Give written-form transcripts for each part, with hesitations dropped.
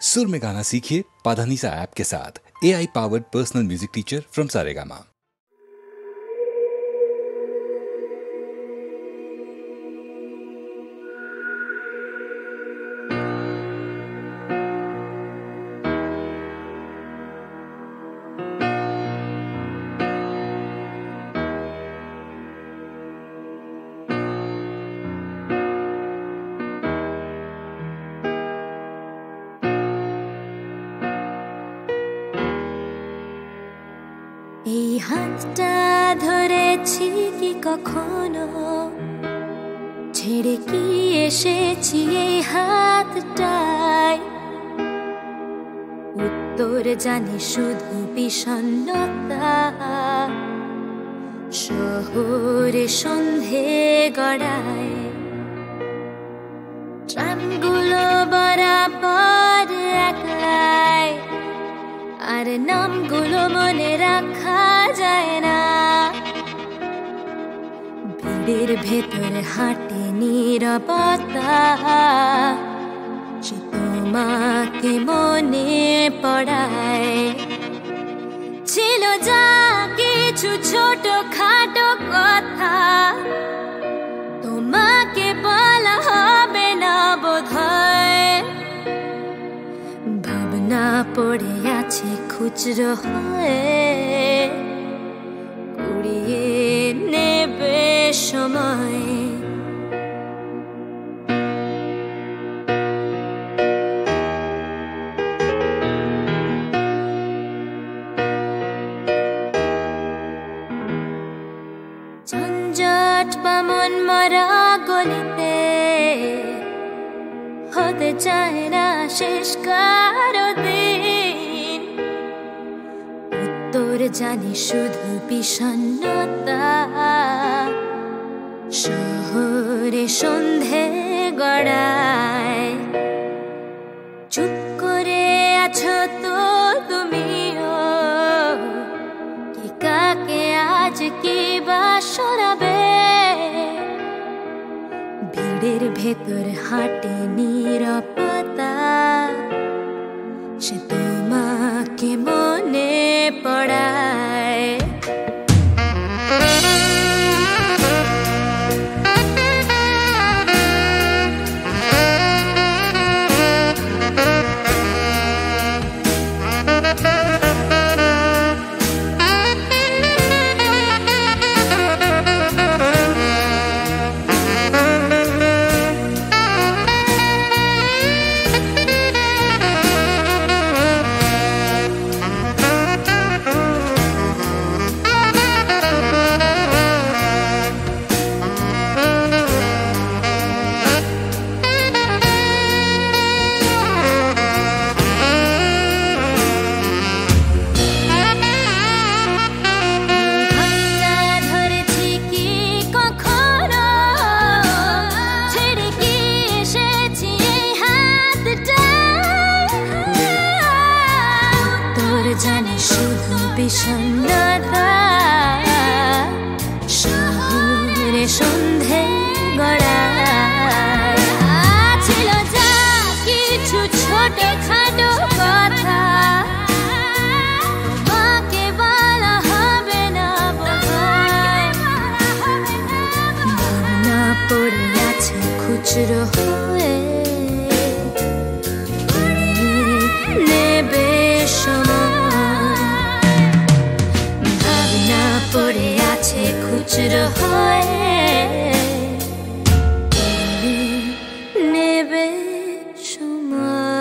सुर में गाना सीखिए पाधानीसा ऐप के साथ। AI powered personal music teacher from Saregama. এই হাতটা ধরেছি কি কখনো, ছেড়ে কি এসেছি এই হাতটায়? উত্তর জানি শুধু বিষণ্ণতা, শহরে সন্ধে গড়ায়, ট্রামগুলো বরাবর একলাই, আর নামগুলো মনে রাখা যায় না। ভিড়ের ভেতর হাঁটে নীরবতা, সে তোমাকে মনে পড়ায়। ছিল যা কিছু ছোট খাটো কথা, তোমাকে বলা হবে না বোধহয়। ভাবনা পড়ে আছে খুচরো হয়ে, কুড়িয়ে নেবে সময়। ঝঞ্ঝট বা মন মরা গলিতে হতে চায় না শেষ কারো দিন। উত্তর জানি শুধু বিষণ্ণতা, শহরে সন্ধে গড়ায়। চুপ করে আছো তো তুমিও, কি কাকে আজ কি বা শোনাবে? ভিড়ের ভেতর হাঁটে নীরবতা, সে তোমাকে মনে পড়ায়। জানি শুধু বিষণ্ণতা, শহরে সন্ধে গড়ায়। ছিল যা কিছু ছোট খাটো কথা, তোমাকে বলা হবে না বোধহয়। ভাবনা পড়ে আছে খুচরো হয়ে, নেবে সময়। পড়ে আছে খুচরো হয়ে, নেবে সময়।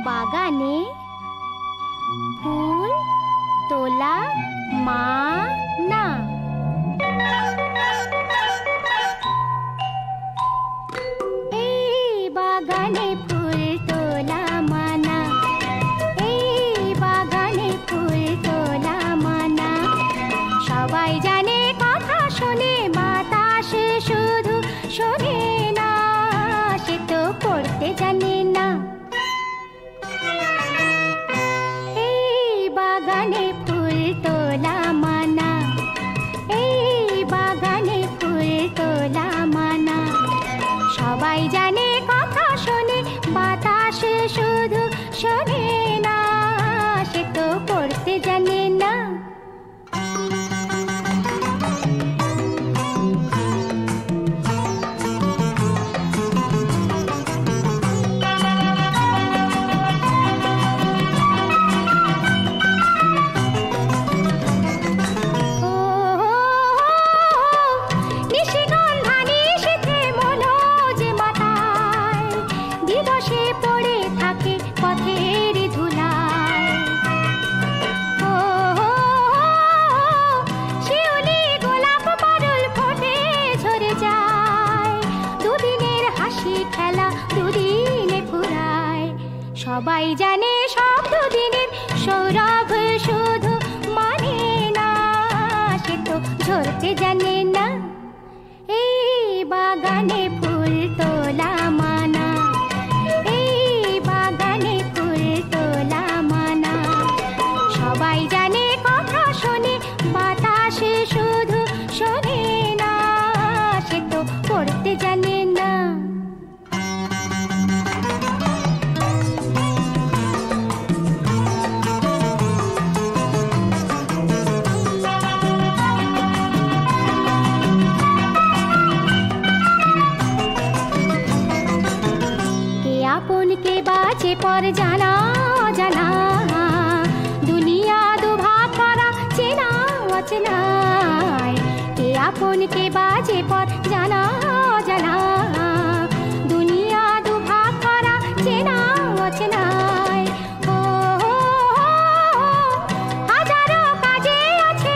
বাগানে ফুল তোলা মানা। এই বাগানে ফুল তোলা মানা, এই বাগানে ফুল তোলা মানা। সবাই জানে কথা শোনে, বাতাস শুধু শোনে না, সে তো পড়তে জানে না। বাগানে ফুল তোলা মানা, এই বাগানে ফুল তোলা মানা। সবাই জানে কথা শোনে, বাতাস শুধু শোনে না, সে তো পড়তে জানে না। সবাই জানে সব দুদিনের সৌরভ শুধু মানে না, সে তো ঝরতে জানে না। এই বাগানে ফুল তোলা মানা, এই বাগানে ফুল তোলা মানা। সবাই জানে কথা শোনে, বাতাস শুধু শোনে না, সে তো পড়তে জানে না। के बाचे पर जाना जाना, दुनिया दुभाग करा चेना अचेना। के आपन के बाचे पर जाना जाना, दुनिया दुभाग करा चेना अचेना। হাজারো কাজে আছে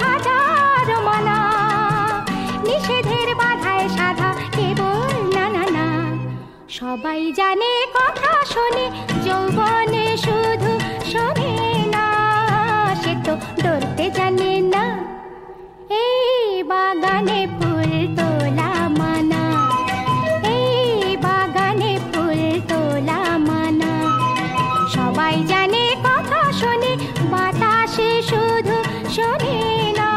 হাজারো মানা, নিষেধের বাধায় সাধা কেবল না না না। সবাই জানে কথা শোনে, যৌবনে শুধু শোনে না, সে তো ডরতে জানে না। এই বাগানে ফুল তোলা মানা, এই বাগানে ফুল তোলা মানা। সবাই জানে কথা শোনে, বাতাস শুধু শোনে না,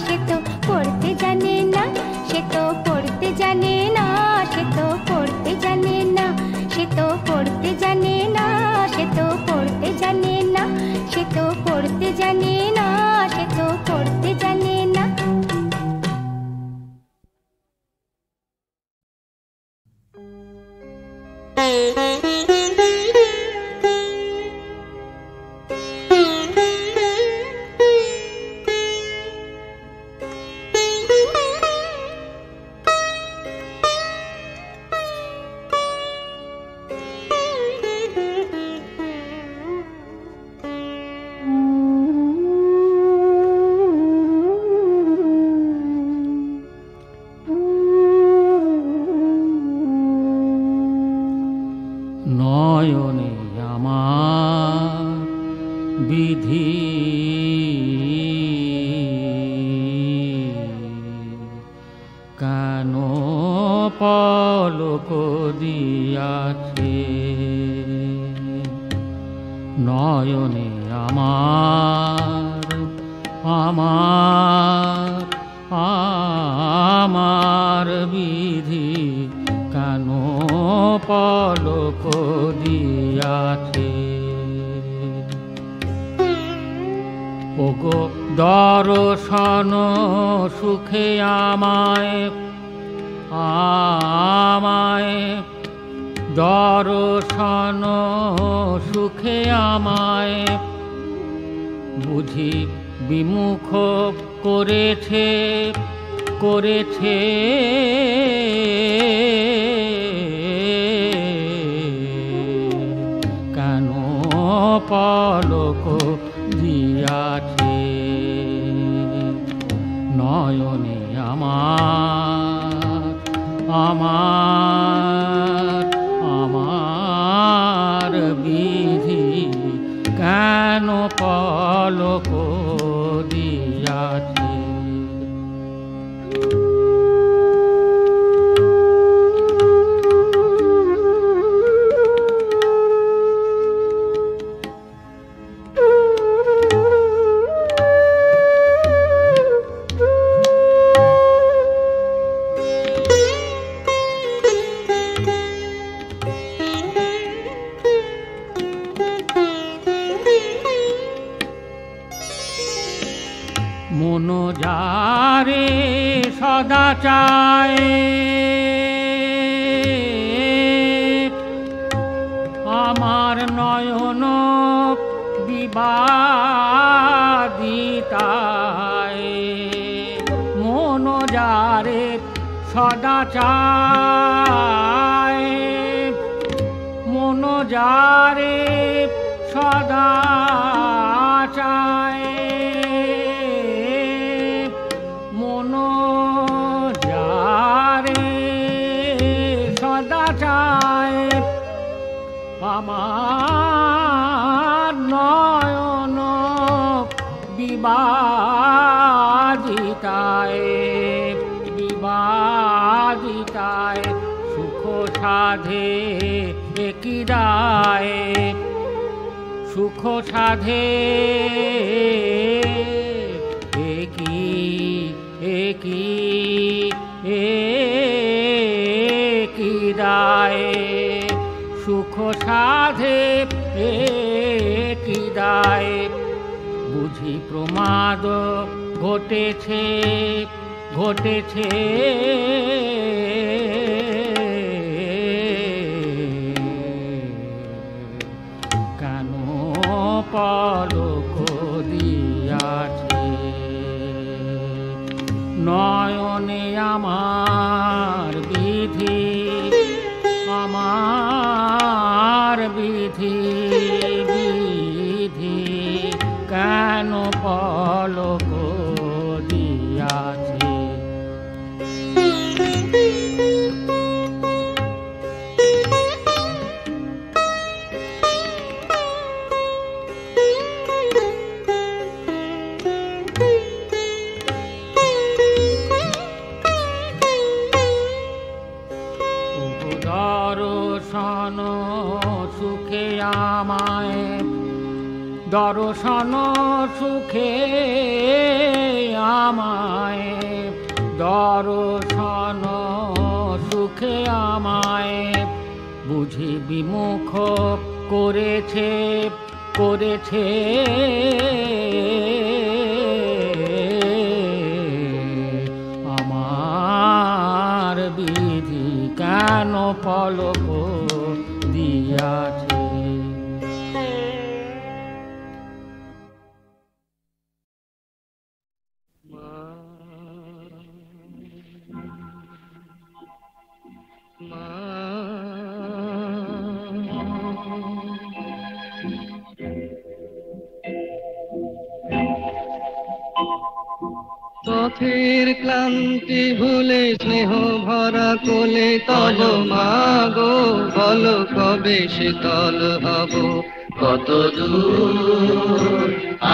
সে তো পড়তে জানে না, সে তো পড়তে জানে না, সে তো পড়তে জানে না, সে তো পড়তে জানে না, সে তো পড়তে জানে না, সে তো পড়তে জানে না, সে তো পড়তে জানে না। নয়নে আমার বিধি কেন পলক দিয়াছে, নয়নে আমার আমার আমার বিধি কেন পলক দিয়াছে। ওগো দর্শন সুখে আমায় আমায়, দর্শন সুখে আমায় বুঝি বিমুখ করেছে করেছে কেন পলক দিয়াছে নয়নে আমার আমার আমার বিধি কেন পলক দিয়াছে মন যারে সদা চায় আমার নয়ন বিবাদিতায় মন যারে সদা চায় মন যারে সদা চায় মন যারে সদা চায় আমার নয়ন বিবাদিতায় বিবাদিতায় সুখ সাধে একই দায় সুখ সাধে একই দায় সুখ সাধে একই দায় বুঝি প্রমাদ ঘটেছে ঘটেছে কেন পলক দিয়াছে নয়নে আমার বিধি আমার বিধি বিধি কেন পলক দিয়াছে দর্শন সুখে আমায় দর্শন সুখে আমায় দর্শন সুখে আমায় বুঝি বিমুখ করেছে করেছে আমার বিধি কেন পলক দিয়াছে পথের ক্লান্তি ভুলে স্নেহ ভরা কোলে তব মাগো বলো কবে শীতল হব কত দূর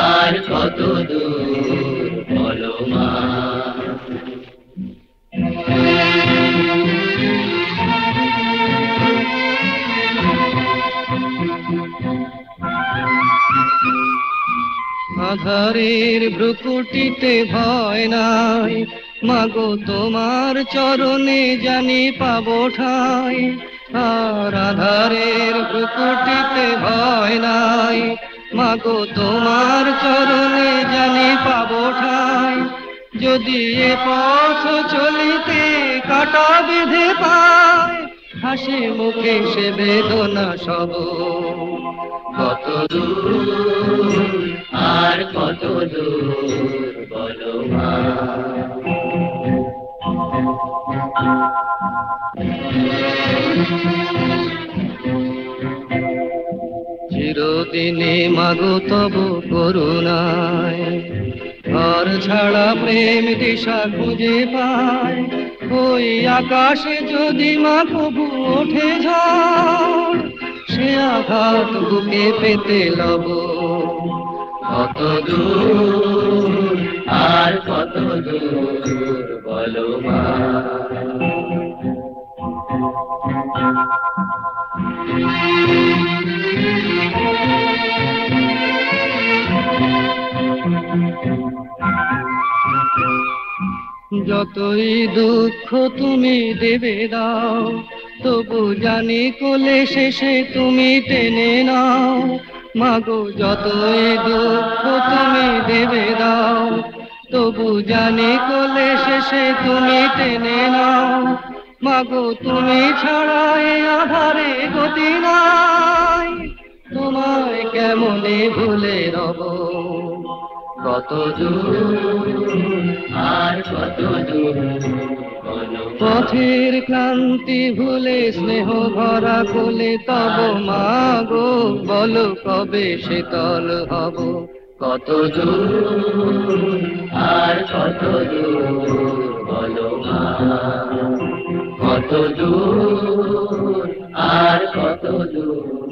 আর কত দূর বলো মা আধারের ভ্রুকুটিতে ভয় নাই মাগো তোমার চরণে জানি পাবো ঠাই আর আধারের ভ্রুকুটিতে ভয় নাই মাগো তোমার চরণে জানি পাবো ঠাই যদি এ পথ চলিতে কাটা বেঁধে পায় হাসি মুখে সে বেদনা সব কত দূর আর কত দূর বলো মা। চিরদিনে মাগো তব করুণায় ঘর ছাড়া প্রেম দিশা খুঁজে পায়। ওই আকাশে যদি মা কবু ওঠে ঝড়, সে আঘাত বুকে পেতে লব। কত দূর আর কত দূর বলো মা। যতই দুঃখ তুমি দেবে দাও, তবু জানি কোলে শেষে তুমি টেনে নাও। মাগো যতই দুঃখ তুমি দেবে দাও, তবু জানি কোলে শেষে তুমি টেনে নাও। মাগো তুমি ছাড়া এ আধারে গতি নাই, তোমায় কেমনে ভুলে রব। কত দূর আর কত দূর পথের ক্লান্তি ভুলে স্নেহ ভরা কোলে তব মাগো, বলো কবে শীতল হব। কত দূর আর কত দূর বলো মা। কত দূর আর কত দূর।